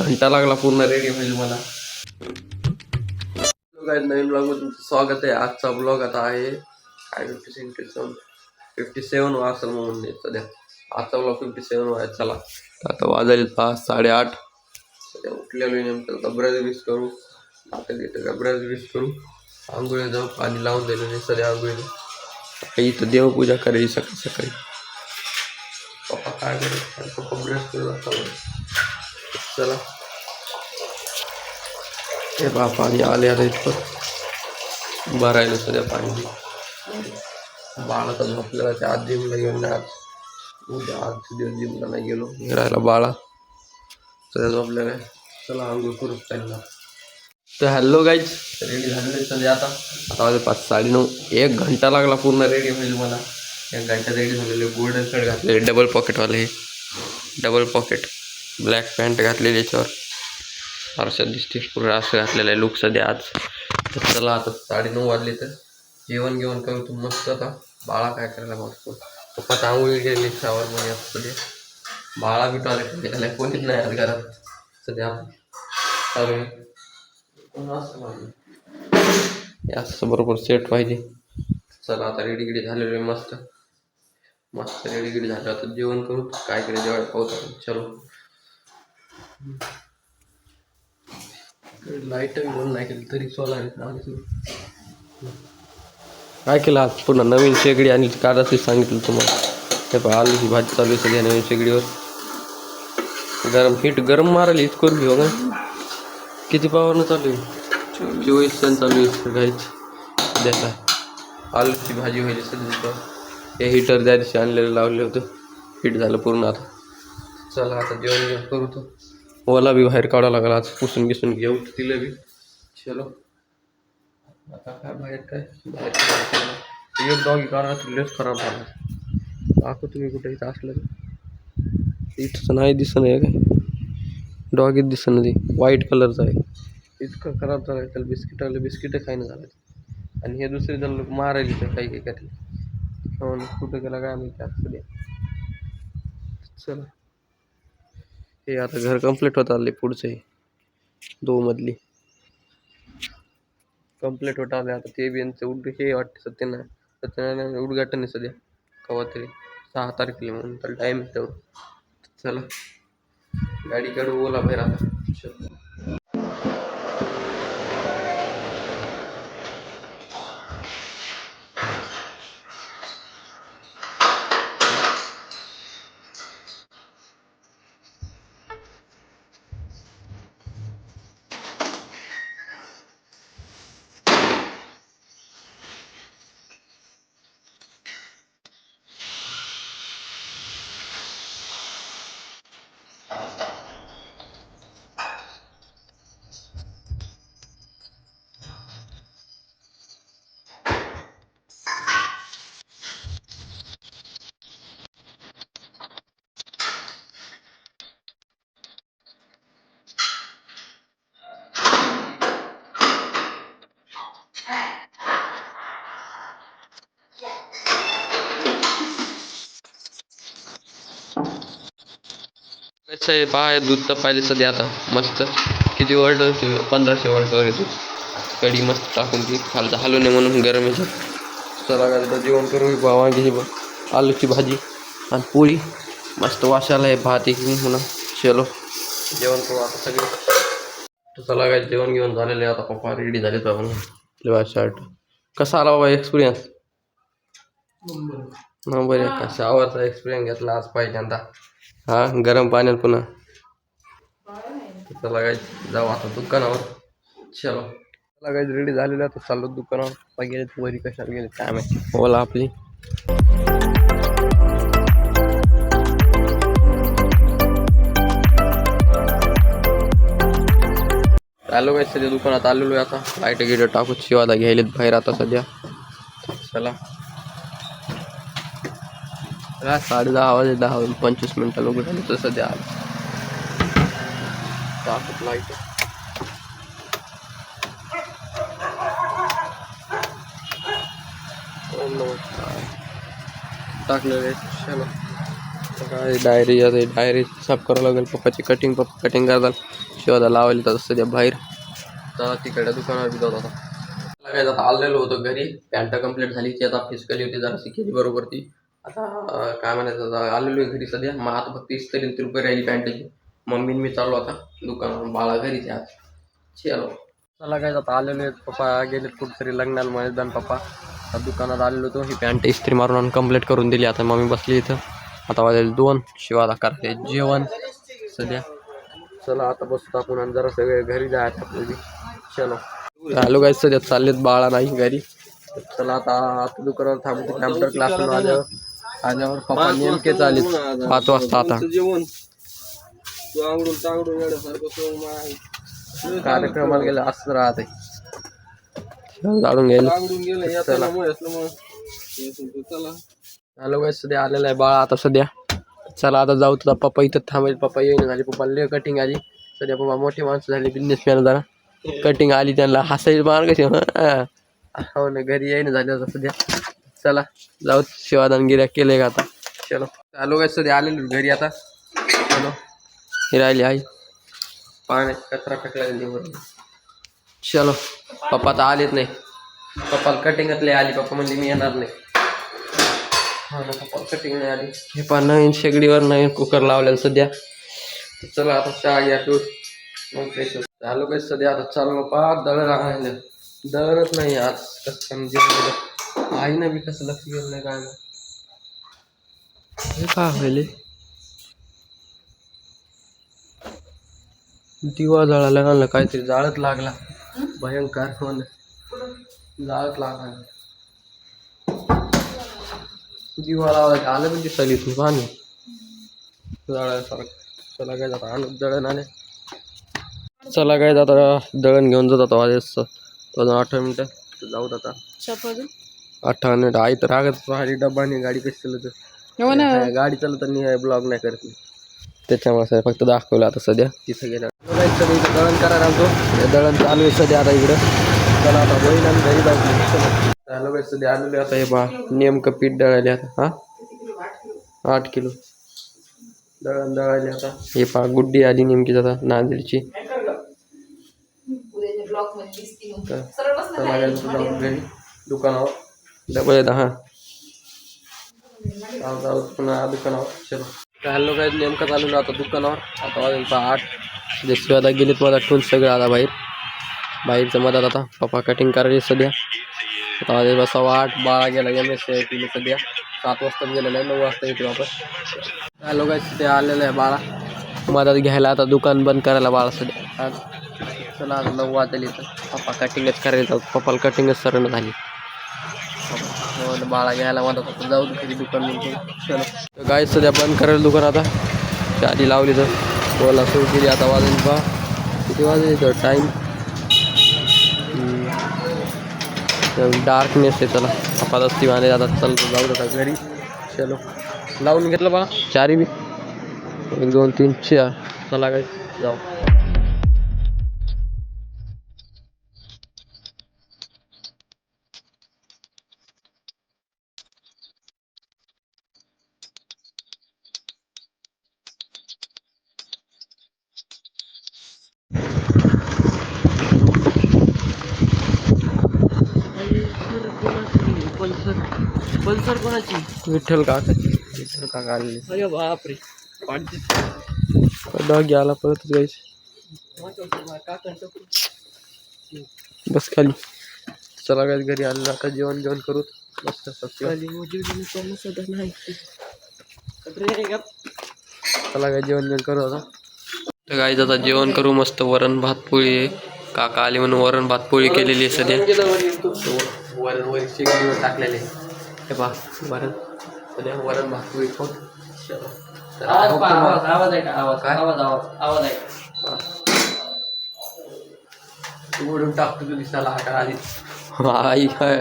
घंटा लागला पूर्ण रेडी होईल मला. नवीन ब्लॉग मध्ये तुमचं स्वागत आहे. आजचा ब्लॉग आता आहे 57 असेल म्हणून सध्या आजचा ब्लॉग 57 व्हायचा. चला आता वाजले 5:30. सध्या उठलेलो नेमकं आता ब्रश करू. आता ब्रश करू, आंघोळी जाऊ, पाणी लावून दिलं नाही सध्या आंघोळीला. इथं देवपूजा करायची सकाळी सकाळी. पप्पा काय करत, पप्पा ब्रश करत चला हे बा पाणी आले आता इथं भरायला सध्या पाणी. बाळाचा झोपलेला त्या आज जिमला घेऊन आज उद्या आजचे दिवस जिमला नाही गेलो, राहिला बाळा सध्या झोपलेला आहे. चला आंघोळ करू त्यांना. तर हॅलो गाईज, रेडी झालेले सध्या आता वाजले 5:09. 1 घंटा लागला पूर्ण रेडी होईल मला. 1 घंटा रेडी झालेले. गोल्डन शर्ट घातलेले, डबल पॉकेटवाले, डबल पॉकेट ब्लॅक पॅन्ट घातलेली, याच्यावर फारशा दिसते पूर्ण असं घातलेलं आहे लुक सध्या आज. तर चला आता 9:30 वाजले तर जेवण घेऊन करू तू मस्त. आता बाळा काय करायला बघतो, पप्पा आंघोळी गेली शावरमध्ये असं सध्या. बाळा बी टॉयलेट गेला, कोणीच नाही आज घरात सध्या. असं बरोबर सेट पाहिजे. चला आता रेडी झालेलो मस्त मस्त रेडी झालं. आता जेवण करू, काय करे जेवायला पाहू. चलो लाईट बंद नाही केली तरी सोलार काय केलं आज पुन्हा नवीन शेगडी आणि काढायचं सांगितलं तुम्हाला. हे पहा आलूची भाजी चालू आहे सध्या नवीन शेगडीवर. गरम मारायला हीच करून घेऊ का. किती पावरनं चालू आहे? 24 टन चालू आहे गाईच सध्या. काय आलूची भाजी व्हायची सध्या. हे हीटर त्या दिवशी आणलेलं लावले होतं, हिट झालं पूर्ण. आता चला आता जेवण करू. तो ओला बी बाहेर काढावं लागला आज, पुसून गिसून घेऊ तिला बी. चलो आता काय बाहेर एक डॉगी काढा लेस खराब झाला. दाखव तुम्ही कुठे इथं असलं इथं नाही दिसत आहे काय, डॉगीत दिसत नाही. व्हाईट कलरचा आहे, इतकं खराब झालं आहे. त्याला बिस्किटं खायनं झालं. आणि हे दुसरे जण लोक मारायला तर काही काही कुठं गेला काय माहिती असं द्या. चला हे आता घर कंप्लीट होत आले, पुढचे 2 मजली कंप्लीट होत आले. आता ते बी यांचं हे वाटते सत्यनारायण उद्घाटन आहे सध्या कवा तरी 6 तारखेला म्हणून तर टाईम आहे तेवढं. चला गाडी काढू, ओला बाहेर आता. कसं आहे पहा, दूध तर पाहिजे सध्या आता मस्त. किती वर्ड 1500 वर्डवर येतो. कढी मस्त टाकून ती खालचा हलू नये म्हणून गरम याच्यात. चला काय जेवण करू. वांगी आलूची भाजी आणि पोळी मस्त वाशाला आहे. भात एक म्हणा. चलो जेवण करू आता सगळे. तर चला काय जेवण घेऊन झालेलं आहे. आता पप्पा रेडी झाले तर म्हणून शर्ट. कसा आला बाबा एक्सपिरियन्स? नंबर 1 का शावरचा एक्सपिरियन्स घेतला आज पहिल्यांदा. हा गरम पाण्यात पुन्हा. चला काय जाऊ आता दुकानावर. चलो चला काय रेडी झालेलं आहे. तर चाललो दुकानावर. गेले वरी कशाला गेले काय माहिती. ओला आपली आलो काय सध्या दुकानात आलेलो आहे. आता लाईट गिट टाकू शिवादा घ्यायलेत बाहेर आता सध्या. चला 10:30 वाजले. 10-25 मिनिटं लोक झाले तर सध्या आलं टाकत लाईट. टाकलेलं आहे. चला काय डायरी साफ करावं लागेल. पप्पाची कटिंग करतात. शिवादा लावायला तर सध्या बाहेर तर तिकडल्या दुकानावर बी जात होता. काय आता आलेलो होतो घरी. पॅन्ट कंप्लीट झाली ती आता फिसकली होती जरा केली बरोबर ती. आता काय म्हणायचं आता आलेलो आहे घरी सध्या. मग आता फक्त इस्त्री रुपये राहिली पॅन्टची. मम्मीन मी चाललो आता दुकानावर. बाळा घरीच आज चलो. चला काय आता आलेलो आहे. पप्पा गेलेत कुठेतरी लग्नाला मैदान. पप्पा दुकानात आलेलो होतो. ही पॅन्ट इस्त्री मारून कंप्लीट करून दिली. आता मम्मी बसली इथं. आता वाजेल 2. शिवाला करते जेवण सध्या. चला आता बसतो आपण आणि जरा सगळे घरी जायचं आपल्याला. चलो आलो काय सध्या चाललेत बाळा नाही घरी. चला आता दुकानावर थांबतो. कॅम्प्युटर क्लासला आल्यावर पप्पा नेमके चालेत 5 वाजता. आता कार्यक्रमाला गेलं असं राहते. जाळून गेलं. आलो काय सध्या आलेला आहे बाळा आता सध्या. चला आता जाऊ. तुझा पप्पा इथं थांबेल. पप्पा येईन झाली. पप्पा कटिंग आली सध्या. पप्पा मोठी माणसं झाली बिझनेसमॅन. जरा कटिंग आली त्यांना हसायला मार कशी हो ना घरी येईन झाले आता सध्या. चला जाऊ. शिवादान गिऱ्या केले का आता. चलो आलो काय सध्या आलेलो घरी आता. चलो ही राहिली आई पाण्यात कचरा फेकला. चलो पप्पा तर आलेच नाही. पप्पाला कटिंगातले आली. पप्पा म्हणले मी येणार नाही. हा ना पप्पा कटिंग नाही आली. हे पा नवीन शेगडीवर नवीन कुकर लावलेलं सध्या. चला आता चहा घ्या टूर मग फ्रेश आलो काय सध्या. आता चालू पप्पा दळण राहिलं. दळणच नाही आज. कसं जेवण आईनं बी कसं लक्ष गेलं नाही काय हे का व्हायले. दिवा जळायला लागला. काहीतरी जाळत लागला भयंकर. हो ना जाळत लागला. दिवा लावायला आलं पण दिसायला इथून पाणी जाळ्यासारखं. चला काय जाता आणत दळण आले. चला काय जाता दळण घेऊन जात आता वाजेस 18 मिनिटं जाऊ. आता 18 मिनिटं. आई तर रागत राहिली. डब्बा नाही गाडी कशी चालत. गाडी चालत नाही ब्लॉग नाही करत नाही त्याच्यामुळे फक्त दाखवलं आता सध्या. तिथं गेलं इथं दळण करायला आलतो. दळण चालू आहे सध्या आता इकडं. चला आता बहीण आणि घरी जाऊ. चालू आहे सध्या आलेलो आता. हे बा नेमकं पीठ दळायले आता. हा 8 किलो दळण दळायले आता. हे पा गुड्डी आली नेमकी आता नांदेडची. घरी दुकानावर डबल. हा जाऊ पुन्हा दुकानावर. चलो हॅलो काय नेमकं चालू आता दुकानावर. आता वाजेल 8. जशी आता गेलीत मला ठेवून सगळं आता बाहेरचं मधात. आता पप्पा कटिंग करायची सध्या. आता वाजेल 8:15. बाळा गेला MSc सध्या. 7 वाजता गेलेला आहे. 9 वाजता येते वापस. हॅलो काय सध्या आलेलं आहे बाळा मधात घ्यायला. आता दुकान बंद करायला बाळा सध्या. चला आता 9 वाजता येतं. पप्पा कटिंगच करायला जाऊ. पप्पाला कटिंगच सरण झाली. बाळा घ्यायला मधात जाऊ तरी दुकान म्हणतो. चलो काय सध्या बंद करायला दुकान आता. गाडी लावली तर बोला सुरू केली. आता वाजेल पा किती वाजेल तर टाईम डार्कनेस आहे. चला पप्पा दस्ती माने आता. चल जाऊ आता घरी. चलो लावून घेतलं बा 4 बी 1 2 3 4. चला काय जाऊ. पल्सर कोणाची. विठ्ठल काकाची. विठ्ठल काका आलेली. अरे बापरे डाग आला परत गाईस. बस खाली. चला काय घरी आलं आता. जेवण करू मस्त. चला काय जेवण करू आता. तर गाईज आता जेवण करू मस्त. वरण भात पोळी. काका आले म्हणून वरण भात पोळी केलेली आहे सध्या. वरण शेगडीवर टाकलेले. हे पहा वरण सध्या वरण भात पोळी खाऊन. आवाज आहे का. आवाज आहे उघडून टाकतो. तू दिसायला हा आधी आई काय.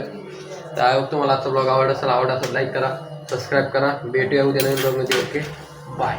तुम्हाला आजचा ब्लॉग आवडत असेल लाईक करा सबस्क्राईब करा. भेटूया उद्या नवीन ब्लॉगमध्ये. Okay bye.